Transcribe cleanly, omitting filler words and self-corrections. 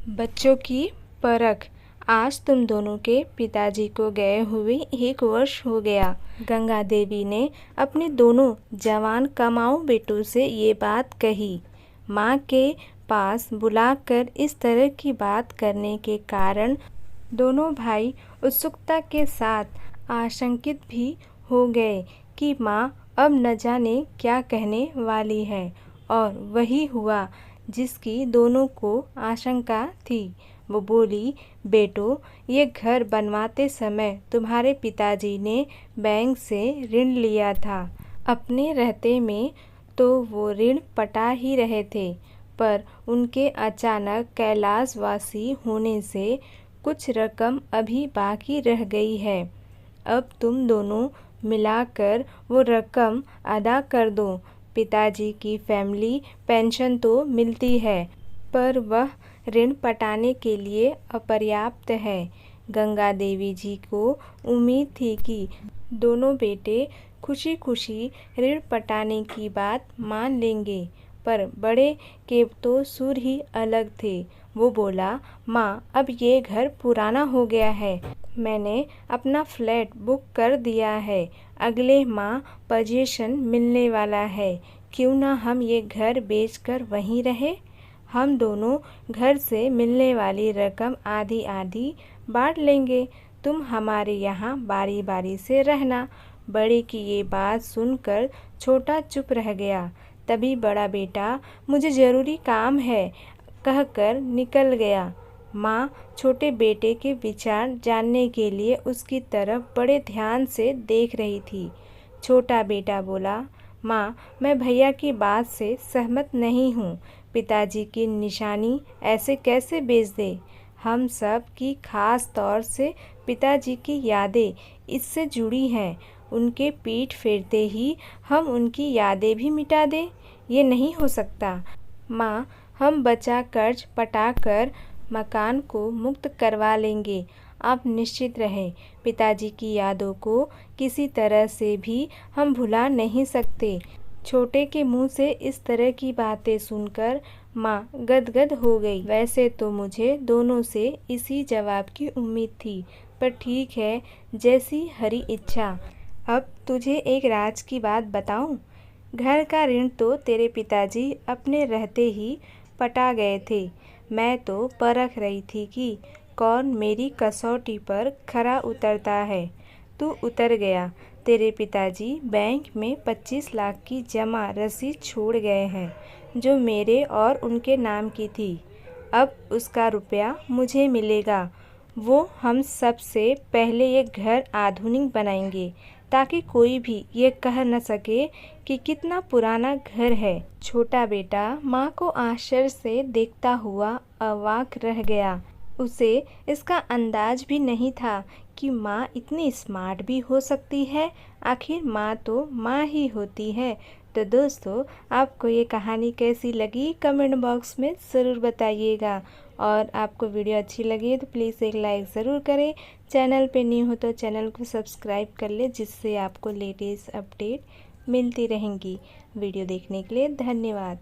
बच्चों की परख। आज तुम दोनों के पिताजी को गए हुए 1 वर्ष हो गया। गंगा देवी ने अपने दोनों जवान कमाऊ बेटों से ये बात कही। माँ के पास बुलाकर इस तरह की बात करने के कारण दोनों भाई उत्सुकता के साथ आशंकित भी हो गए कि माँ अब न जाने क्या कहने वाली है। और वही हुआ जिसकी दोनों को आशंका थी। वो बोली, बेटो, ये घर बनवाते समय तुम्हारे पिताजी ने बैंक से ऋण लिया था। अपने रहते में तो वो ऋण पटा ही रहे थे, पर उनके अचानक कैलाशवासी होने से कुछ रकम अभी बाकी रह गई है। अब तुम दोनों मिलाकर वो रकम अदा कर दो। पिताजी की फैमिली पेंशन तो मिलती है, पर वह ऋण पटाने के लिए अपर्याप्त है। गंगा देवी जी को उम्मीद थी कि दोनों बेटे खुशी खुशी ऋण पटाने की बात मान लेंगे, पर बड़े के तो सुर ही अलग थे। वो बोला, माँ, अब ये घर पुराना हो गया है। मैंने अपना फ्लैट बुक कर दिया है। अगले माह पोजीशन मिलने वाला है। क्यों ना हम ये घर बेचकर वहीं रहे। हम दोनों घर से मिलने वाली रकम आधी आधी बांट लेंगे। तुम हमारे यहाँ बारी बारी से रहना। बड़े की ये बात सुनकर छोटा चुप रह गया। तभी बड़ा बेटा, मुझे ज़रूरी काम है, कहकर निकल गया। माँ छोटे बेटे के विचार जानने के लिए उसकी तरफ बड़े ध्यान से देख रही थी। छोटा बेटा बोला, माँ, मैं भैया की बात से सहमत नहीं हूँ। पिताजी की निशानी ऐसे कैसे बेच दे। हम सब की खास तौर से पिताजी की यादें इससे जुड़ी हैं। उनके पीठ फेरते ही हम उनकी यादें भी मिटा दें, ये नहीं हो सकता। माँ, हम बचा कर्ज पटाकर मकान को मुक्त करवा लेंगे। आप निश्चित रहें, पिताजी की यादों को किसी तरह से भी हम भुला नहीं सकते। छोटे के मुंह से इस तरह की बातें सुनकर माँ गदगद हो गई। वैसे तो मुझे दोनों से इसी जवाब की उम्मीद थी, पर ठीक है, जैसी हरी इच्छा। अब तुझे एक राज की बात बताऊं? घर का ऋण तो तेरे पिताजी अपने रहते ही पटा गए थे। मैं तो परख रही थी कि कौन मेरी कसौटी पर खरा उतरता है। तू उतर गया। तेरे पिताजी बैंक में 25 लाख की जमा रसीद छोड़ गए हैं, जो मेरे और उनके नाम की थी। अब उसका रुपया मुझे मिलेगा। वो हम सब से पहले ये घर आधुनिक बनाएंगे, ताकि कोई भी ये कह न सके कि कितना पुराना घर है। छोटा बेटा माँ को आश्चर्य से देखता हुआ अवाक रह गया। उसे इसका अंदाज भी नहीं था कि माँ इतनी स्मार्ट भी हो सकती है। आखिर माँ तो माँ ही होती है। तो दोस्तों, आपको ये कहानी कैसी लगी कमेंट बॉक्स में ज़रूर बताइएगा। और आपको वीडियो अच्छी लगी तो प्लीज़ एक लाइक ज़रूर करें। चैनल पे न्यू हो तो चैनल को सब्सक्राइब कर ले, जिससे आपको लेटेस्ट अपडेट मिलती रहेंगी। वीडियो देखने के लिए धन्यवाद।